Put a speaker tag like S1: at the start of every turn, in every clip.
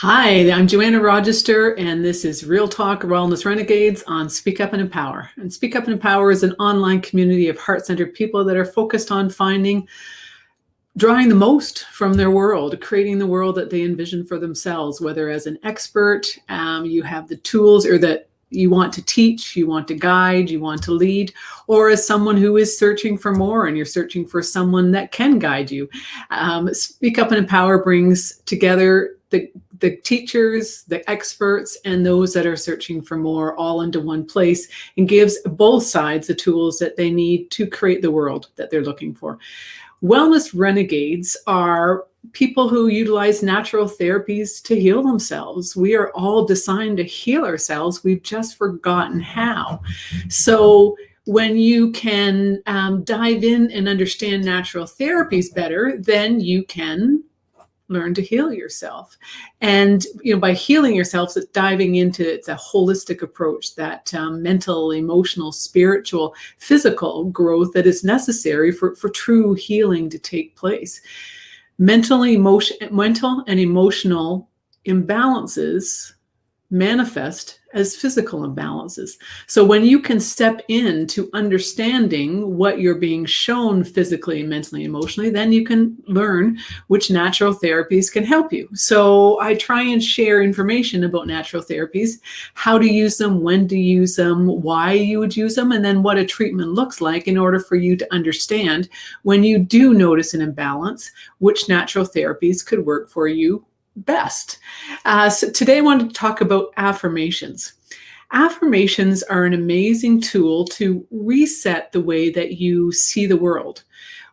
S1: Hi, I'm Joanna Rogister, and this is Real Talk Wellness Renegades on Speak Up and Empower. And Speak Up and Empower is an online community of heart-centered people that are focused on drawing the most from their world, creating the world that they envision for themselves, whether as an expert, you have the tools or that you want to teach, you want to guide, you want to lead, or as someone who is searching for more and you're searching for someone that can guide you. Speak Up and Empower brings together the teachers, the experts, and those that are searching for more all into one place, and gives both sides the tools that they need to create the world that they're looking for. Wellness renegades are people who utilize natural therapies to heal themselves. We are all designed to heal ourselves. We've just forgotten how. So when you can dive in and understand natural therapies better, then you can learn to heal yourself. And by healing yourself, it's diving into it's a holistic approach, that mental, emotional, spiritual, physical growth that is necessary for true healing to take place. Mental and emotional imbalances manifest as physical imbalances. So when you can step into understanding what you're being shown physically, mentally, emotionally, then you can learn which natural therapies can help you. So I try and share information about natural therapies, how to use them, when to use them, why you would use them, and then what a treatment looks like in order for you to understand when you do notice an imbalance, which natural therapies could work for you best. So today I wanted to talk about affirmations. Affirmations are an amazing tool to reset the way that you see the world.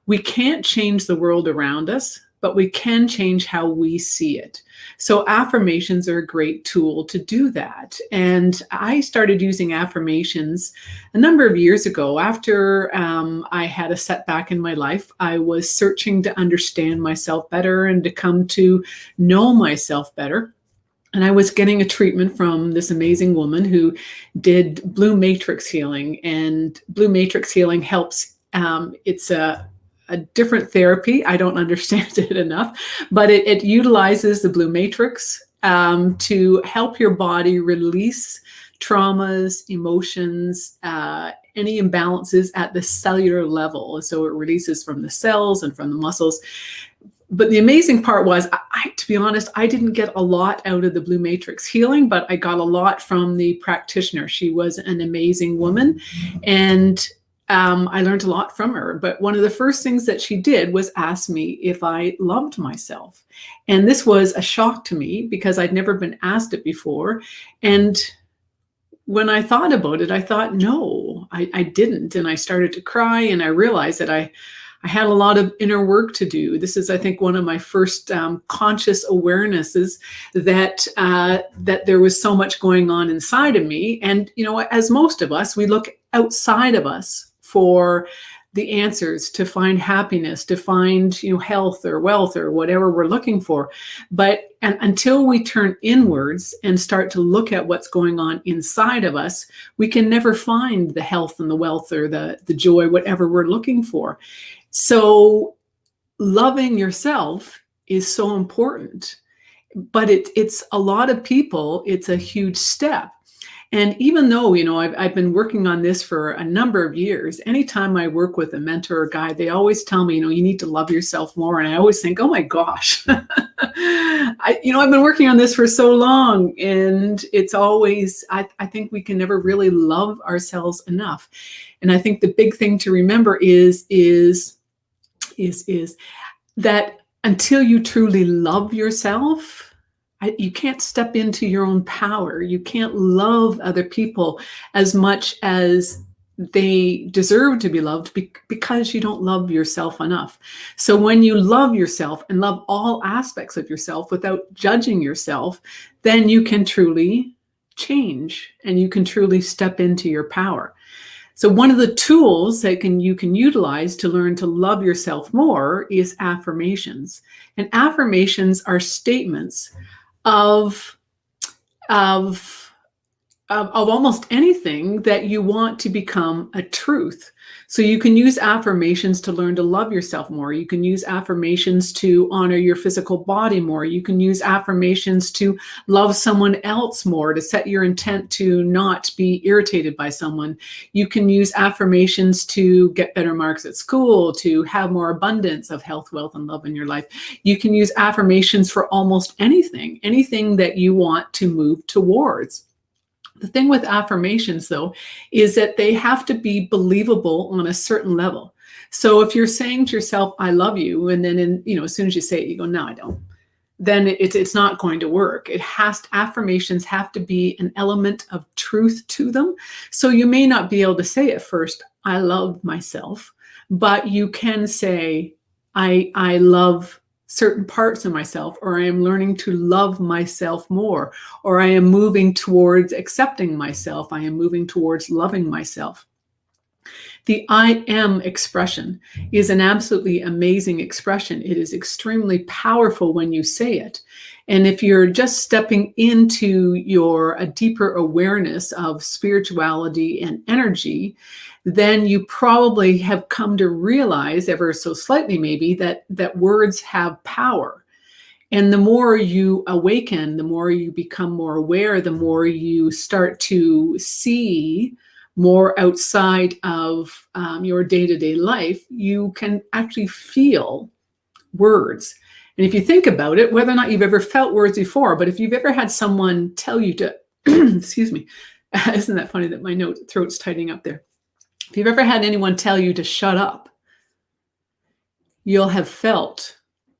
S1: We can't change the world around us, but we can change how we see it. So affirmations are a great tool to do that. And I started using affirmations a number of years ago. After I had a setback in my life, I was searching to understand myself better and to come to know myself better. And I was getting a treatment from this amazing woman who did blue matrix healing. And blue matrix healing helps. It's a different therapy. I don't understand it enough, but it utilizes the blue matrix to help your body release traumas, emotions, any imbalances at the cellular level. So it releases from the cells and from the muscles. But the amazing part was, to be honest, I didn't get a lot out of the blue matrix healing, but I got a lot from the practitioner. She was an amazing woman, and I learned a lot from her. But one of the first things that she did was ask me if I loved myself. And this was a shock to me because I'd never been asked it before. And when I thought about it, I thought, no, I didn't. And I started to cry, and I realized that I had a lot of inner work to do. This is, I think, one of my first conscious awarenesses that there was so much going on inside of me. And, as most of us, we look outside of us for the answers, to find happiness, to find, health or wealth or whatever we're looking for. But until we turn inwards and start to look at what's going on inside of us, we can never find the health and the wealth or the joy, whatever we're looking for. So loving yourself is so important, but it's a lot of people, it's a huge step. And even though, I've been working on this for a number of years, anytime I work with a mentor or guide, they always tell me, you need to love yourself more. And I always think, oh my gosh, I've been working on this for so long. And it's always, I think we can never really love ourselves enough. And I think the big thing to remember is that until you truly love yourself, you can't step into your own power. You can't love other people as much as they deserve to be loved because you don't love yourself enough. So when you love yourself and love all aspects of yourself without judging yourself, then you can truly change and you can truly step into your power. So one of the tools that you can utilize to learn to love yourself more is affirmations. And affirmations are statements of of almost anything that you want to become a truth. So you can use affirmations to learn to love yourself more. You can use affirmations to honor your physical body more. You can use affirmations to love someone else more, to set your intent to not be irritated by someone. You can use affirmations to get better marks at school, to have more abundance of health, wealth, and love in your life. You can use affirmations for almost anything that you want to move towards. The thing with affirmations, though, is that they have to be believable on a certain level. So if you're saying to yourself, I love you, and then as soon as you say it, you go, no, I don't, then it's not going to work. Affirmations have to be an element of truth to them. So you may not be able to say at first, I love myself, but you can say, I love certain parts of myself, or I am learning to love myself more, or I am moving towards accepting myself. I am moving towards loving myself. The I am expression is an absolutely amazing expression. It is extremely powerful when you say it. And if you're just stepping into a deeper awareness of spirituality and energy, then you probably have come to realize, ever so slightly maybe, that words have power. And the more you awaken, the more you become more aware, the more you start to see more outside of your day-to-day life, you can actually feel words. And if you think about it, whether or not you've ever felt words before, but if you've ever had someone tell you to, excuse me, isn't that funny that my throat's tightening up there? If you've ever had anyone tell you to shut up, you'll have felt,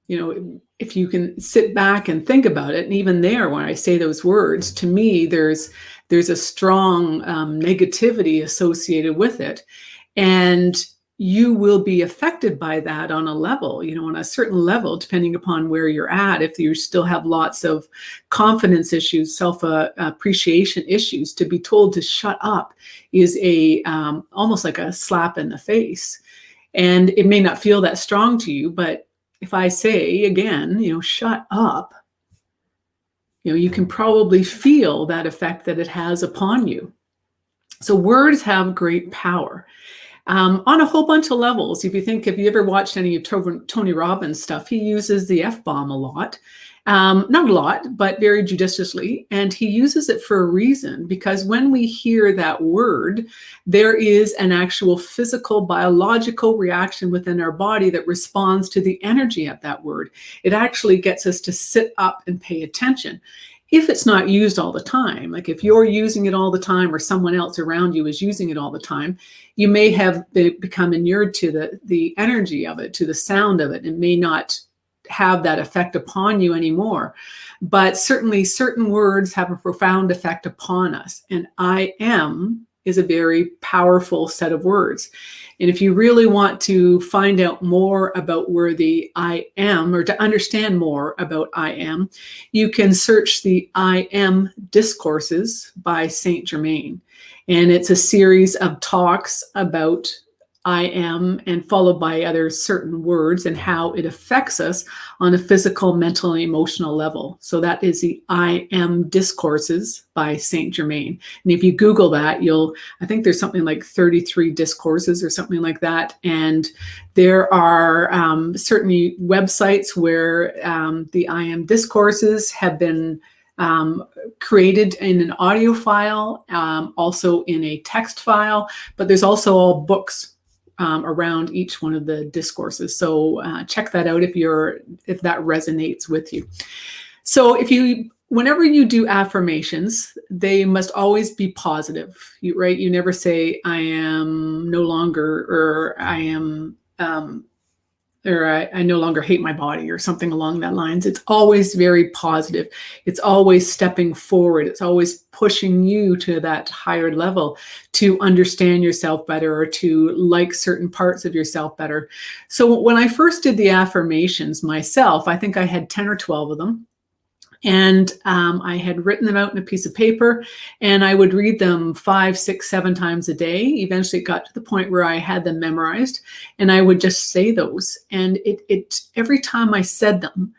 S1: if you can sit back and think about it, and even there, when I say those words, to me, there's a strong negativity associated with it. And you will be affected by that on a level, on a certain level, depending upon where you're at. If you still have lots of confidence issues, self-appreciation issues, to be told to shut up is almost like a slap in the face. And it may not feel that strong to you, but if I say again, shut up, you can probably feel that effect that it has upon you. So words have great power. On a whole bunch of levels. If you ever watched any of Tony Robbins stuff, he uses the F-bomb a lot. Not a lot, but very judiciously. And he uses it for a reason, because when we hear that word, there is an actual physical, biological reaction within our body that responds to the energy of that word. It actually gets us to sit up and pay attention. If it's not used all the time, like if you're using it all the time or someone else around you is using it all the time, you may have become inured to the energy of it, to the sound of it, and may not have that effect upon you anymore. But certainly certain words have a profound effect upon us. And I am is a very powerful set of words. And if you really want to find out more about where the I am, or to understand more about I am, you can search the I Am Discourses by Saint Germain. And it's a series of talks about I am, and followed by other certain words and how it affects us on a physical, mental, and emotional level. So that is the I Am Discourses by Saint Germain. And if you Google that, I think there's something like 33 discourses or something like that. And there are certainly websites where the I Am Discourses have been created in an audio file, also in a text file, but there's also all books around each one of the discourses. So check that out if that resonates with you. So whenever you do affirmations, they must always be positive, right? You never say, I am no longer, or I am, or I no longer hate my body, or something along that lines. It's always very positive. It's always stepping forward. It's always pushing you to that higher level to understand yourself better, or to like certain parts of yourself better. So when I first did the affirmations myself, I think I had 10 or 12 of them. And I had written them out in a piece of paper, and I would read them 5, 6, 7 times a day. Eventually it got to the point where I had them memorized, and I would just say those. And it every time I said them,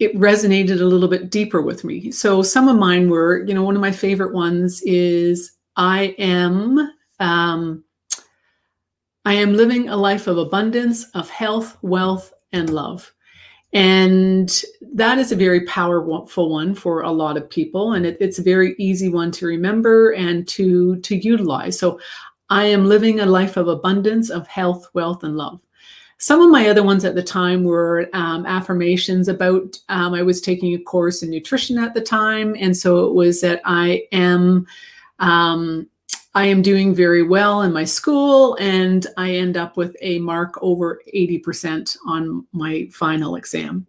S1: it resonated a little bit deeper with me. So some of mine were, one of my favorite ones is I am living a life of abundance, of health, wealth, and love. And that is a very powerful one for a lot of people. And it's a very easy one to remember and to utilize. So I am living a life of abundance, of health, wealth, and love. Some of my other ones at the time were affirmations about, I was taking a course in nutrition at the time. And so it was that I am doing very well in my school, and I end up with a mark over 80% on my final exam.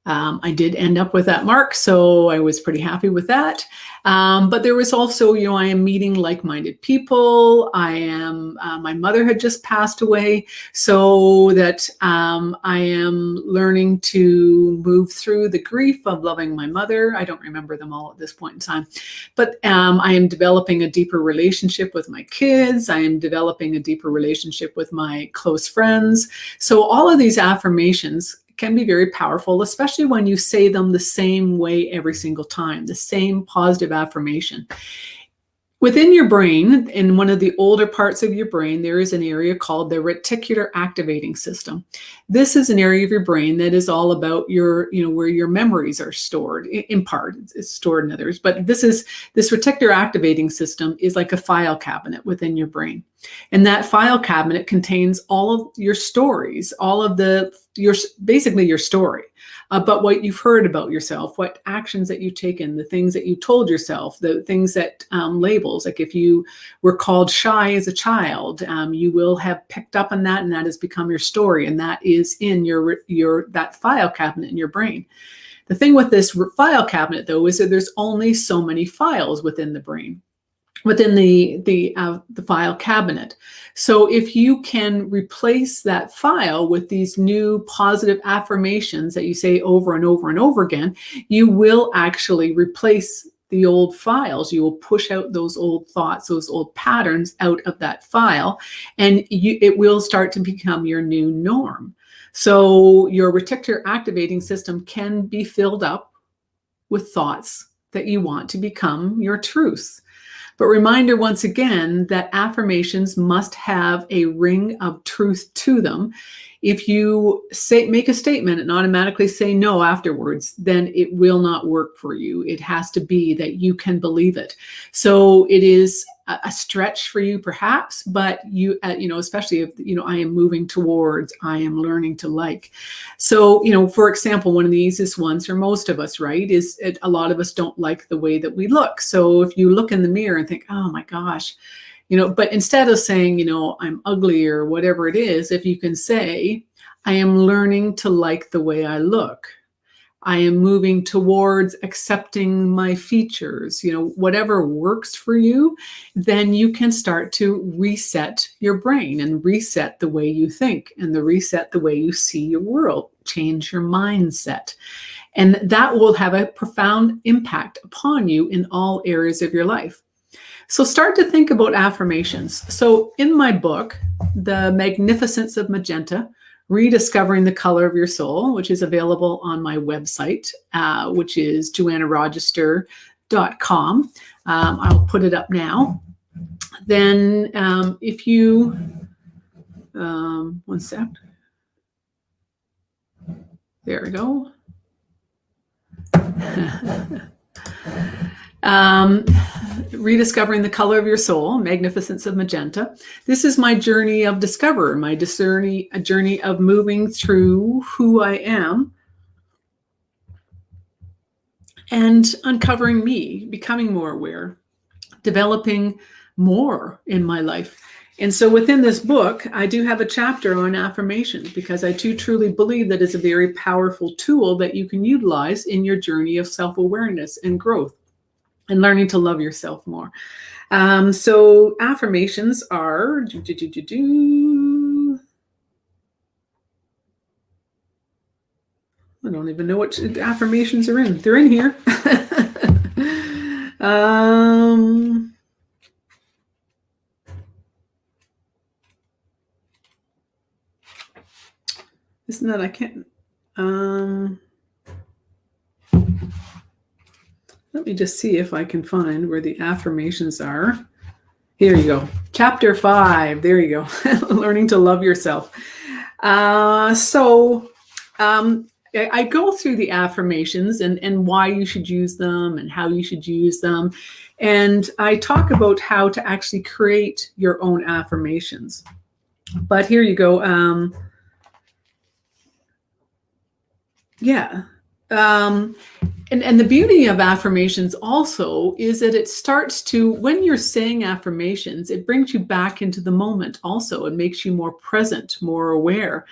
S1: I did end up with that mark, so I was pretty happy with that. But there was also, I am meeting like-minded people. My mother had just passed away, so that I am learning to move through the grief of loving my mother. I don't remember them all at this point in time, but I am developing a deeper relationship with my kids. I am developing a deeper relationship with my close friends. So all of these affirmations can be very powerful, especially when you say them the same way every single time, the same positive affirmation. Within your brain, in one of the older parts of your brain, there is an area called the reticular activating system. This is an area of your brain that is all about where your memories are stored. In part, it's stored in others, but this reticular activating system is like a file cabinet within your brain. And that file cabinet contains all of your stories, basically your story about what you've heard about yourself, what actions that you've taken, the things that you told yourself, the things that labels, like if you were called shy as a child, you will have picked up on that, and that has become your story, and that is in that file cabinet in your brain. The thing with this file cabinet, though, is that there's only so many files within the brain, within the file cabinet. So if you can replace that file with these new positive affirmations that you say over and over and over again, you will actually replace the old files. You will push out those old thoughts, those old patterns out of that file, and it will start to become your new norm. So your reticular activating system can be filled up with thoughts that you want to become your truth. But reminder once again that affirmations must have a ring of truth to them. If you make a statement and automatically say no afterwards, then it will not work for you. It has to be that you can believe it. So it is a stretch for you perhaps, but especially if, I am moving towards, I am learning to like. So, for example, one of the easiest ones for most of us, right, is a lot of us don't like the way that we look. So if you look in the mirror and think, oh my gosh, but instead of saying, I'm ugly or whatever it is, if you can say, I am learning to like the way I look. I am moving towards accepting my features, whatever works for you, then you can start to reset your brain and reset the way you think and reset the way you see your world, change your mindset. And that will have a profound impact upon you in all areas of your life. So start to think about affirmations. So in my book, The Magnificence of Magenta, Rediscovering the Color of Your Soul, which is available on my website, which is joannarogister.com. I'll put it up now. Then if you, one sec. There we go. Rediscovering the Color of Your Soul, Magnificence of Magenta. This is my journey of discovery, a journey of moving through who I am and uncovering me, becoming more aware, developing more in my life. And so within this book, I do have a chapter on affirmations because I do truly believe that it's a very powerful tool that you can utilize in your journey of self-awareness and growth and learning to love yourself more. So affirmations are, I don't even know what affirmations are in. They're in here. Isn't that, I can't, Let me just see if I can find where the affirmations are. Here you go. Chapter 5. There you go. Learning to love yourself. So I go through the affirmations and why you should use them and how you should use them. And I talk about how to actually create your own affirmations. But here you go. Yeah. And the beauty of affirmations also is that it starts to, when you're saying affirmations, it brings you back into the moment also. It makes you more present, more aware.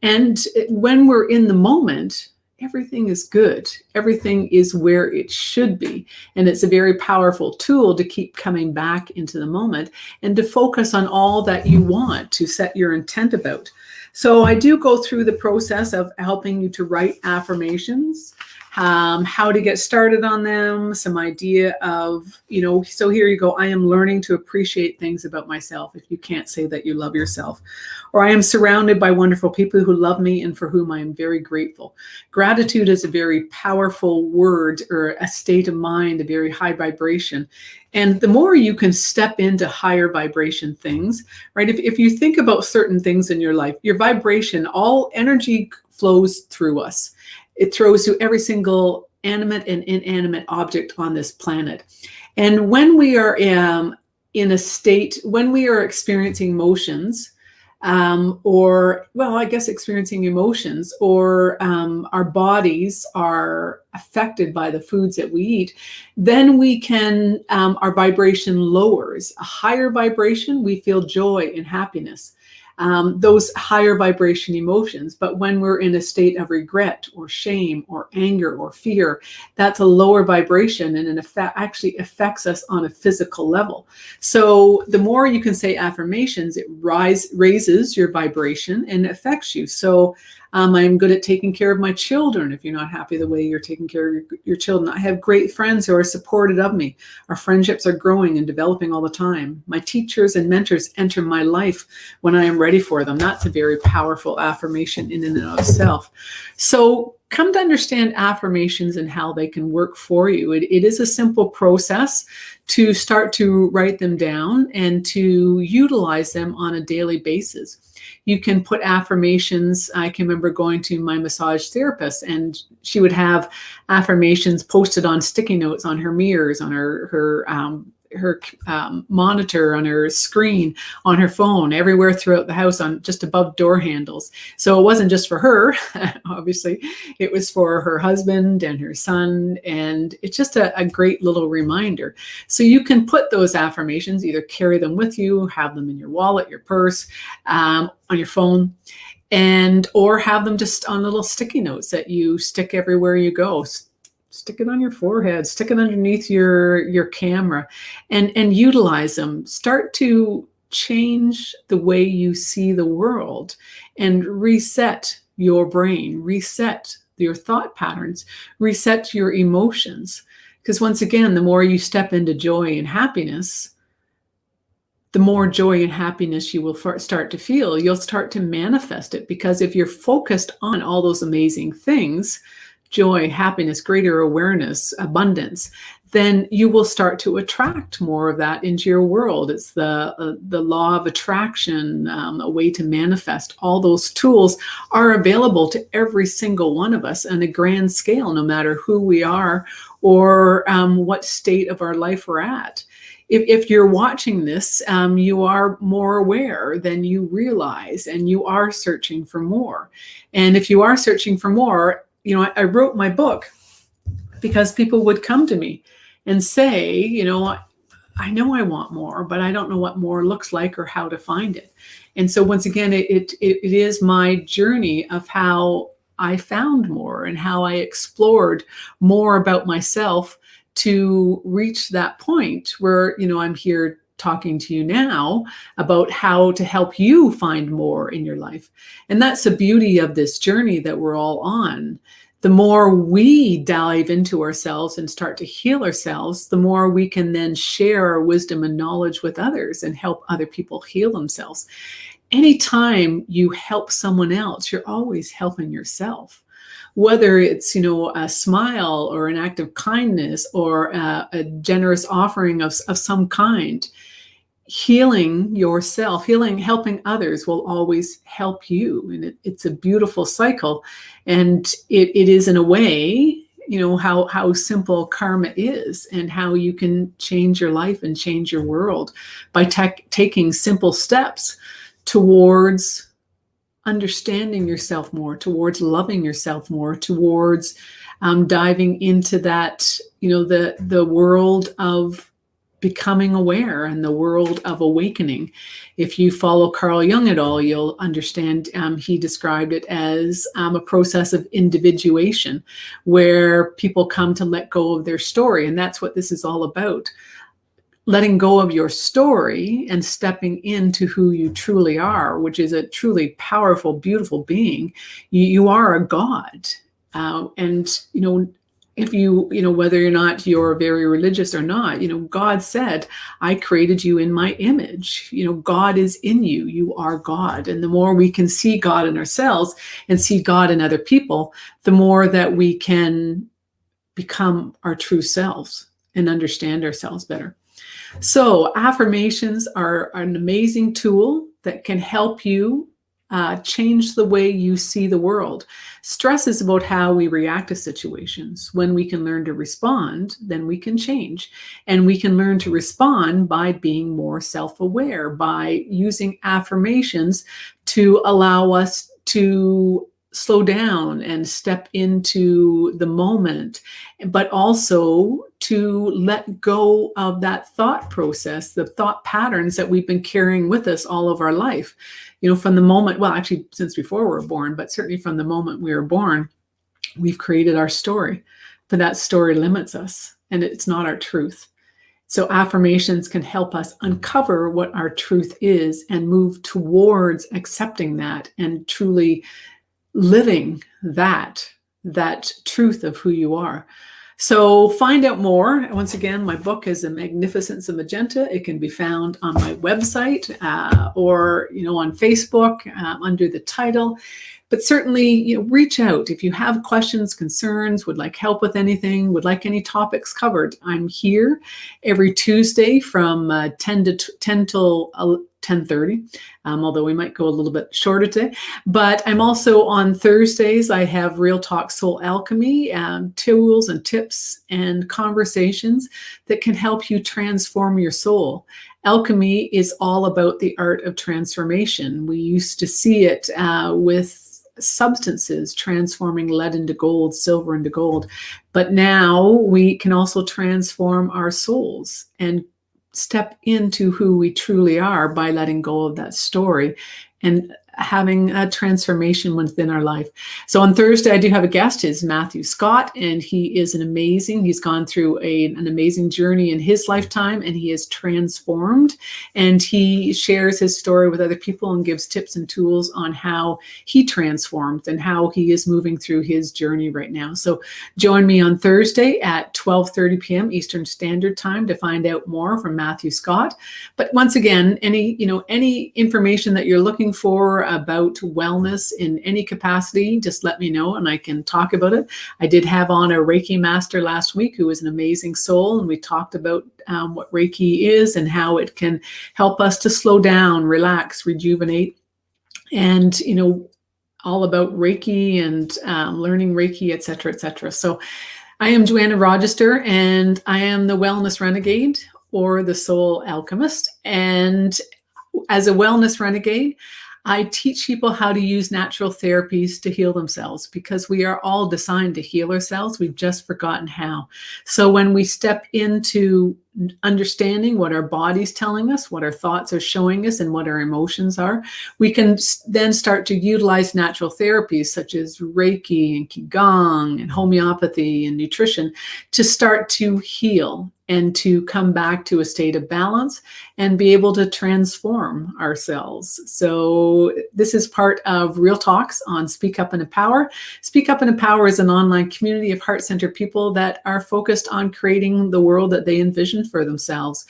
S1: And when we're in the moment, everything is good. Everything is where it should be. And it's a very powerful tool to keep coming back into the moment and to focus on all that you want to set your intent about. So I do go through the process of helping you to write affirmations, how to get started on them, some idea of, so here you go. I am learning to appreciate things about myself if you can't say that you love yourself. Or I am surrounded by wonderful people who love me and for whom I am very grateful. Gratitude is a very powerful word or a state of mind, a very high vibration. And the more you can step into higher vibration things, right? If you think about certain things in your life, your vibration, all energy flows through us. It throws through every single animate and inanimate object on this planet. And when we are in a state, when we are experiencing emotions, experiencing emotions, or our bodies are affected by the foods that we eat, then we can, our vibration lowers. A higher vibration, we feel joy and happiness. Those higher vibration emotions. But when we're in a state of regret or shame or anger or fear, that's a lower vibration, and it actually affects us on a physical level. So the more you can say affirmations, it raises your vibration and affects you. So I'm good at taking care of my children. If you're not happy the way you're taking care of your children, I have great friends who are supportive of me. Our friendships are growing and developing all the time. My teachers and mentors enter my life when I am ready for them. That's a very powerful affirmation in and of itself. So come to understand affirmations and how they can work for you. It is a simple process to start to write them down and to utilize them on a daily basis. You can put affirmations. I can remember going to my massage therapist, and she would have affirmations posted on sticky notes on her mirrors, on her monitor, on her screen, on her phone, everywhere throughout the house, on just above door handles. So it wasn't just for her, obviously, it was for her husband and her son. And it's just a great little reminder. So you can put those affirmations, either carry them with you, have them in your wallet, your purse, on your phone, or have them just on little sticky notes that you stick everywhere you go. Stick it on your forehead, stick it underneath your camera, and utilize them. Start to change the way you see the world and reset your brain, reset your thought patterns, reset your emotions. Because once again, the more you step into joy and happiness, the more joy and happiness you will start to feel. You'll start to manifest it, because if you're focused on all those amazing things, joy, happiness, greater awareness, abundance, then you will start to attract more of that into your world. It's the law of attraction, a way to manifest. All those tools are available to every single one of us on a grand scale, no matter who we are or what state of our life we're at. If you're watching this, you are more aware than you realize, and you are searching for more. And if you are searching for more, I wrote my book because people would come to me and say, I know I want more, but I don't know what more looks like or how to find it. And so once again, it is my journey of how I found more and how I explored more about myself to reach that point where, I'm here talking to you now about how to help you find more in your life. And that's the beauty of this journey that we're all on. The more we dive into ourselves and start to heal ourselves, the more we can then share our wisdom and knowledge with others and help other people heal themselves. Anytime you help someone else, you're always helping yourself. whether it's, a smile or an act of kindness or a generous offering of some kind. Healing yourself, helping others will always help you. And it's a beautiful cycle. And it is, in a way, how simple karma is, and how you can change your life and change your world by taking simple steps towards understanding yourself more, towards loving yourself more, towards diving into that, the world of becoming aware and the world of awakening. If you follow Carl Jung at all, you'll understand he described it as a process of individuation, where people come to let go of their story. And that's what this is all about. Letting go of your story and stepping into who you truly are, which is a truly powerful, beautiful being. You are a God. And if you, whether or not you're very religious or not, God said, I created you in my image. God is in you. You are God. And the more we can see God in ourselves and see God in other people, the more that we can become our true selves and understand ourselves better. So affirmations are an amazing tool that can help you change the way you see the world. Stress is about how we react to situations. When we can learn to respond, then we can change. And we can learn to respond by being more self-aware, by using affirmations to allow us to slow down and step into the moment, but also to let go of that thought process, the thought patterns that we've been carrying with us all of our life. From the moment, well, actually, since before we were born, but certainly from the moment we were born, we've created our story, but that story limits us and it's not our truth. So affirmations can help us uncover what our truth is and move towards accepting that and truly living that truth of who you are. So find out more. Once again, my book is A Magnificence of Magenta. It can be found on my website or on Facebook under the title. But certainly, reach out if you have questions, concerns, would like help with anything, would like any topics covered. I'm here every Tuesday from 10 till 10:30, although we might go a little bit shorter today. But I'm also on Thursdays. I have Real Talk Soul Alchemy, tools and tips and conversations that can help you transform your soul. Alchemy is all about the art of transformation. We used to see it with substances transforming lead into gold, silver into gold. But now we can also transform our souls and step into who we truly are by letting go of that story and having a transformation within our life. So on Thursday, I do have a guest, is Matthew Scott, and he's gone through an amazing journey in his lifetime, and he is transformed, and he shares his story with other people and gives tips and tools on how he transformed and how he is moving through his journey right now. So join me on Thursday at 12:30 p.m. Eastern Standard Time to find out more from Matthew Scott. But once again, any information that you're looking for about wellness in any capacity, just let me know and I can talk about it. I did have on a Reiki master last week who was an amazing soul, and we talked about what Reiki is and how it can help us to slow down, relax, rejuvenate, and all about Reiki and learning Reiki, etc., etc. So I am Joanna Rogister, and I am the Wellness Renegade, or the Soul Alchemist. And as a wellness renegade, I teach people how to use natural therapies to heal themselves, because we are all designed to heal ourselves. We've just forgotten how. So when we step into understanding what our body's telling us, what our thoughts are showing us, and what our emotions are, we can then start to utilize natural therapies such as Reiki and Qigong and homeopathy and nutrition to start to heal and to come back to a state of balance and be able to transform ourselves. So this is part of Real Talks on Speak Up and Empower. Speak Up and Empower is an online community of heart-centered people that are focused on creating the world that they envision for themselves.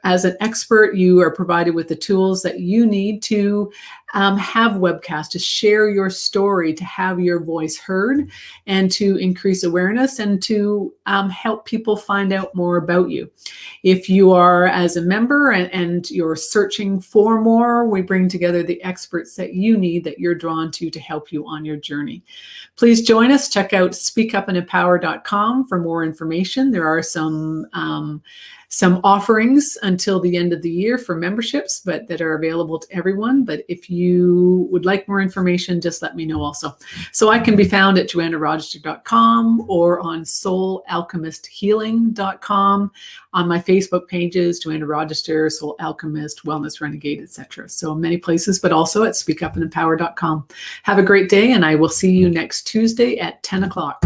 S1: As an expert, you are provided with the tools that you need to have webcasts to share your story, to have your voice heard, and to increase awareness and to help people find out more about you. If you are as a member and you're searching for more, we bring together the experts that you need, that you're drawn to help you on your journey. Please join us. Check out speakupandempower.com for more information. There are some offerings until the end of the year for memberships, but that are available to everyone. But if you would like more information, just let me know also. So I can be found at joannarogister.com or on soulalchemisthealing.com, on my Facebook pages, Joanna Rogister, Soul Alchemist, Wellness Renegade, etc. So many places, but also at speakupandempower.com. Have a great day, and I will see you next Tuesday at 10 o'clock.